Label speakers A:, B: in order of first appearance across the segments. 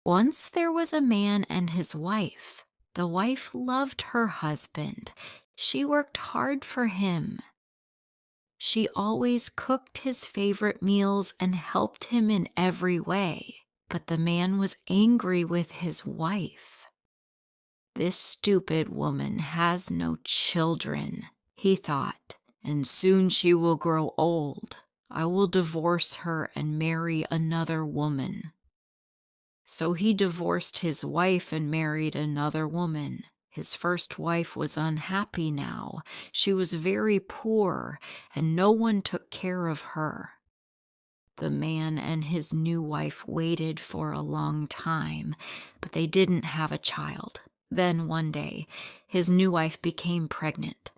A: Once there was a man and his wife. The wife loved her husband. She worked hard for him. She always cooked his favorite meals and helped him in every way. But the man was angry with his wife. "This stupid woman has no children," he thought, "and soon she will grow old. I will divorce her and marry another woman." So he divorced his wife and married another woman. His first wife was unhappy now. She was very poor, and no one took care of her. The man and his new wife waited for a long time, but they didn't have a child. Then one day, his new wife became pregnant.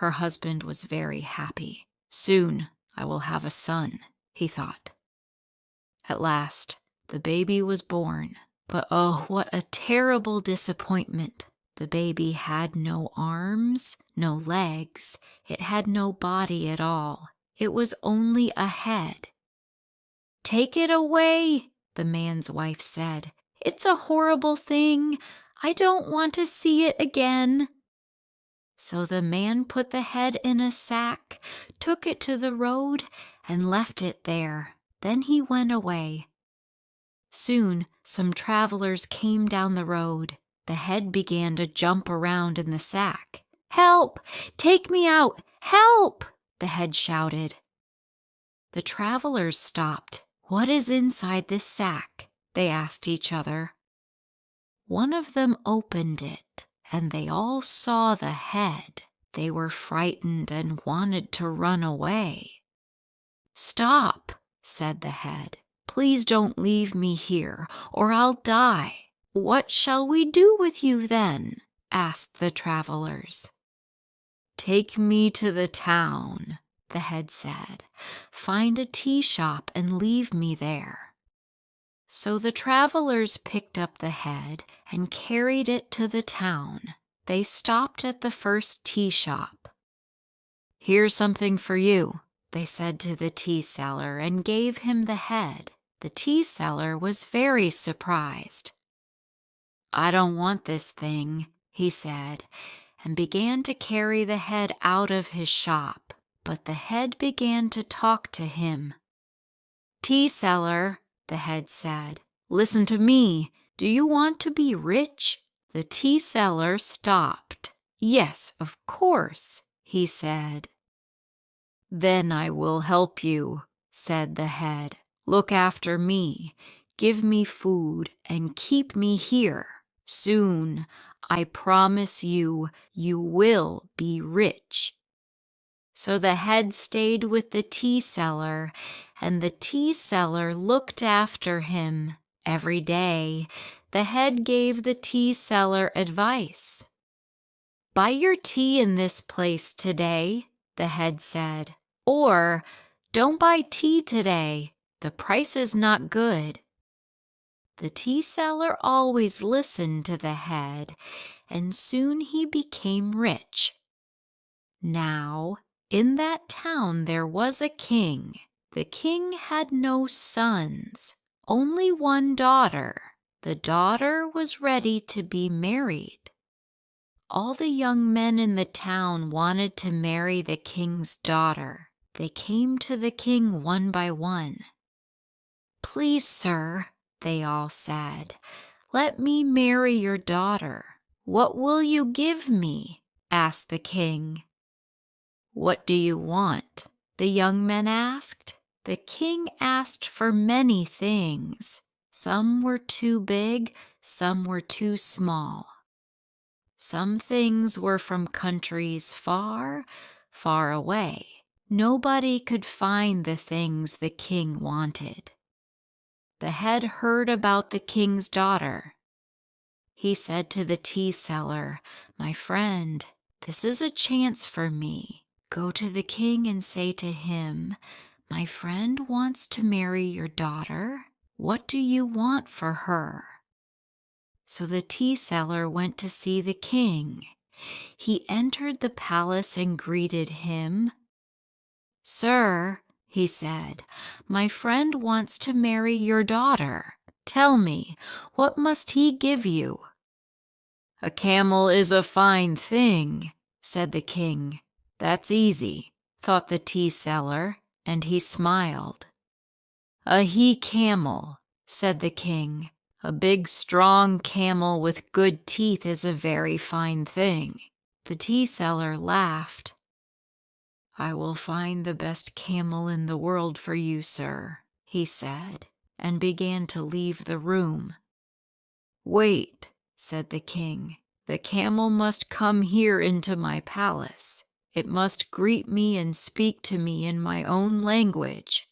A: Her husband was very happy. "Soon I will have a son," he thought. At last, the baby was born, but oh, what a terrible disappointment. The baby had no arms, no legs. It had no body at all. It was only a head. "Take it away," the man's wife said. "It's a horrible thing. I don't want to see it again." So the man put the head in a sack, took it to the road, and left it there. Then he went away. Soon some travelers came down the road. The head began to jump around in the sack. "Help! Take me out! Help!" the head shouted. The travelers stopped. "What is inside this sack?" they asked each other. One of them opened it, and they all saw the head. They were frightened and wanted to run away. "Stop," said the head. "Please don't leave me here, or I'll die." "What shall we do with you then?" asked the travelers. "Take me to the town," the head said. "Find a tea shop and leave me there." So the travelers picked up the head and carried it to the town. They stopped at the first tea shop. "Here's something for you," they said to the tea seller, and gave him the head. The tea seller was very surprised. "I don't want this thing," he said, and began to carry the head out of his shop. But the head began to talk to him. "Tea seller," the head said, "listen to me. Do you want to be rich?" The tea seller stopped. "Yes, of course," he said. "Then I will help you," said the head. "Look after me, give me food, and keep me here. Soon, I promise you, you will be rich." So the head stayed with the tea seller, and the tea seller looked after him. Every day, the head gave the tea seller advice. "Buy your tea in this place today," the head said. "Or, don't buy tea today. The price is not good." The tea seller always listened to the head, and soon he became rich. Now, in that town there was a king. The king had no sons, only one daughter. The daughter was ready to be married. All the young men in the town wanted to marry the king's daughter. They came to the king one by one. "Please, sir," they all said, "let me marry your daughter." "What will you give me?" asked the king. "What do you want?" the young men asked. The king asked for many things. Some were too big, some were too small. Some things were from countries far, far away. Nobody could find the things the king wanted. The head heard about the king's daughter. He said to the tea seller, "My friend, this is a chance for me. Go to the king and say to him, 'My friend wants to marry your daughter. What do you want for her?'" So the tea seller went to see the king. He entered the palace and greeted him. "Sir," he said, "my friend wants to marry your daughter. Tell me, what must he give you?" "A camel is a fine thing," said the king. "That's easy," thought the tea seller, and he smiled. "A he-camel," said the king. "A big, strong camel with good teeth is a very fine thing." The tea seller laughed. "I will find the best camel in the world for you, sir," he said, and began to leave the room. "Wait," said the king. "The camel must come here into my palace. It must greet me and speak to me in my own language."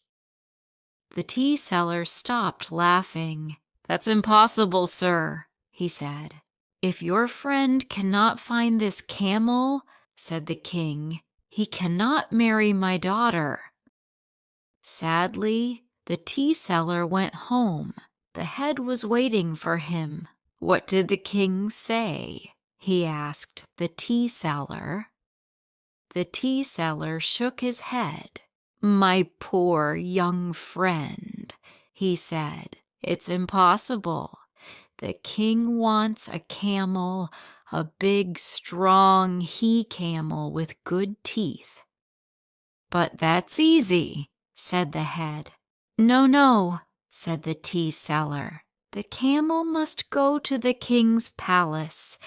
A: The tea seller stopped laughing. "That's impossible, sir," he said. "If your friend cannot find this camel," said the king, "he cannot marry my daughter." Sadly, the tea seller went home. The head was waiting for him. "What did the king say?" he asked the tea seller. The tea seller shook his head. "My poor young friend," he said, "it's impossible. The king wants a camel, a big, strong he-camel with good teeth." "But that's easy," said the head. "No, no," said the tea seller. "The camel must go to the king's palace,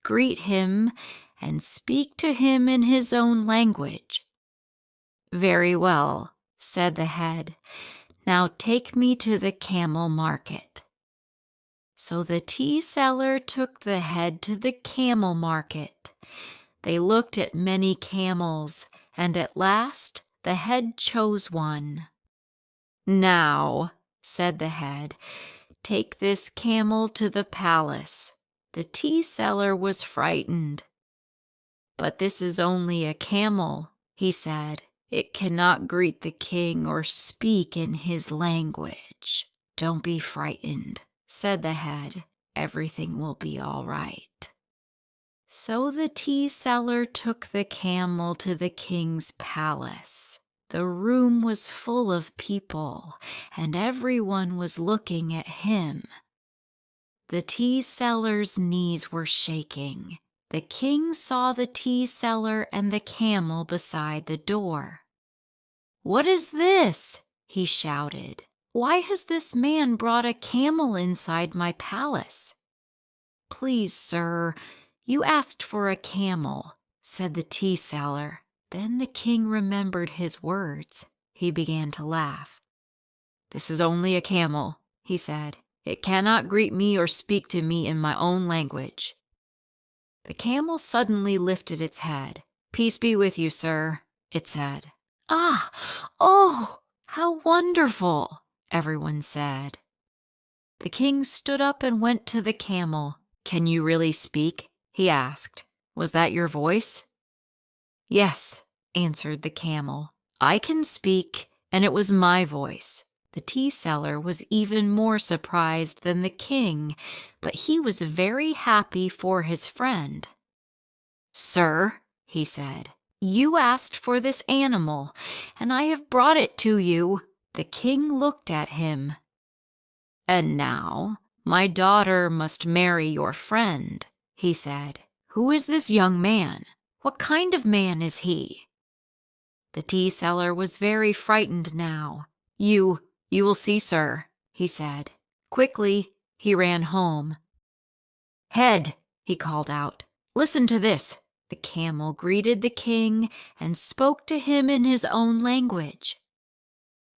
A: greet him, and speak to him in his own language." "Very well," said the head. "Now take me to the camel market." So the tea seller took the head to the camel market. They looked at many camels, and at last the head chose one. "Now," said the head, "take this camel to the palace." The tea seller was frightened. "But this is only a camel," he said. "It cannot greet the king or speak in his language." "Don't be frightened," said the head. "Everything will be all right." So the tea seller took the camel to the king's palace. The room was full of people, and everyone was looking at him. The tea seller's knees were shaking. The king saw the tea seller and the camel beside the door. "What is this?" he shouted. "Why has this man brought a camel inside my palace?" "Please, sir, you asked for a camel," said the tea seller. Then the king remembered his words. He began to laugh. "This is only a camel," he said. "It cannot greet me or speak to me in my own language." The camel suddenly lifted its head. "Peace be with you, sir," it said. "Ah! Oh! How wonderful!" everyone said. The king stood up and went to the camel. "Can you really speak?" he asked. "Was that your voice?" "Yes," answered the camel. "I can speak, and it was my voice." The tea seller was even more surprised than the king, but he was very happy for his friend. "Sir," he said, "you asked for this animal, and I have brought it to you." The king looked at him. "And now my daughter must marry your friend," he said. "Who is this young man? What kind of man is he?" The tea seller was very frightened now. You will see, sir," he said. Quickly, he ran home. "Head," he called out, "listen to this." The camel greeted the king and spoke to him in his own language.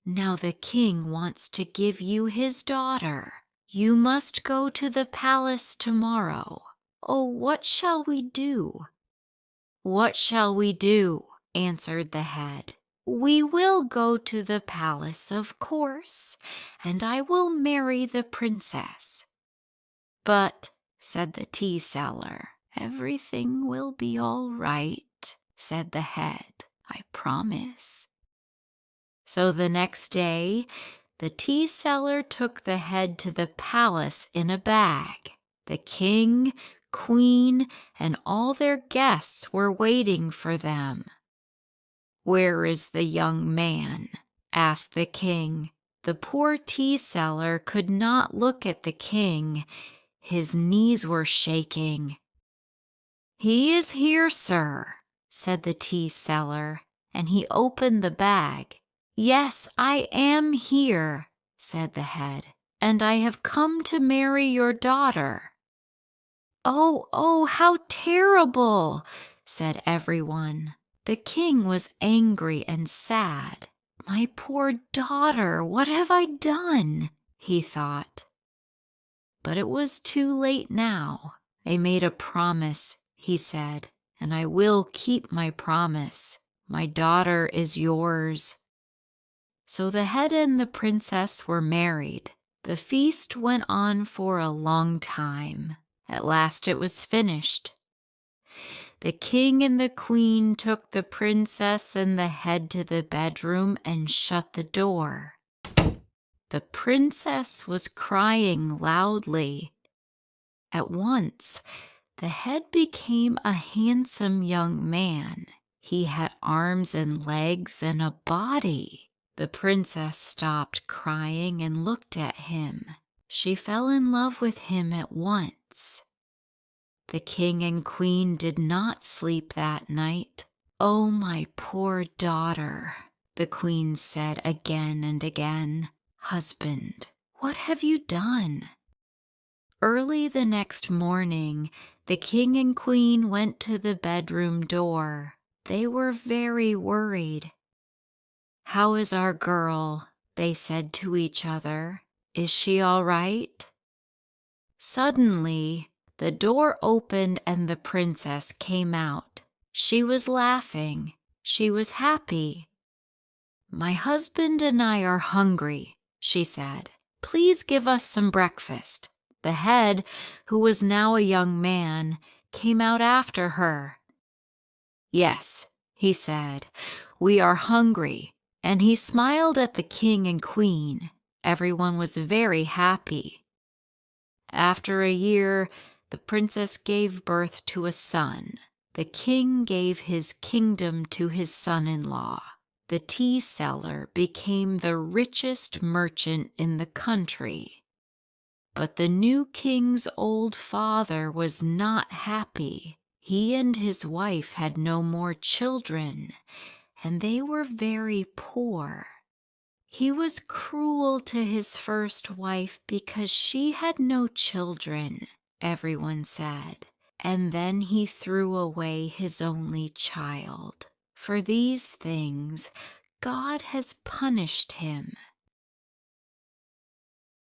A: "Now the king wants to give you his daughter. You must go to the palace tomorrow. Oh, what shall we do?" "What shall we do?" answered the head. "We will go to the palace, of course, and I will marry the princess." "But," said the tea seller, "everything will be all right," said the head. "I promise." So the next day, the tea seller took the head to the palace in a bag. The king, queen, and all their guests were waiting for them. "Where is the young man?" asked the king. The poor tea seller could not look at the king. His knees were shaking. "He is here, sir," said the tea seller, and he opened the bag. "Yes, I am here," said the head, "and I have come to marry your daughter." "Oh, oh, how terrible!" said everyone. The king was angry and sad. "My poor daughter, what have I done?" he thought. But it was too late now. "I made a promise," he said, "and I will keep my promise. My daughter is yours." So the head and the princess were married. The feast went on for a long time. At last it was finished. The king and the queen took the princess and the head to the bedroom and shut the door. The princess was crying loudly. At once, the head became a handsome young man. He had arms and legs and a body. The princess stopped crying and looked at him. She fell in love with him at once. The king and queen did not sleep that night. "Oh, my poor daughter," the queen said again and again. "Husband, what have you done?" Early the next morning, the king and queen went to the bedroom door. They were very worried. "How is our girl?" they said to each other. "Is she all right?" Suddenly, the door opened and the princess came out. She was laughing. She was happy. "My husband and I are hungry," she said. "Please give us some breakfast." The head, who was now a young man, came out after her. "Yes," he said, "we are hungry," and he smiled at the king and queen. Everyone was very happy. After a year, the princess gave birth to a son. The king gave his kingdom to his son-in-law. The tea seller became the richest merchant in the country. But the new king's old father was not happy. He and his wife had no more children, and they were very poor. He was cruel to his first wife because she had no children, everyone said, and then he threw away his only child. For these things, God has punished him.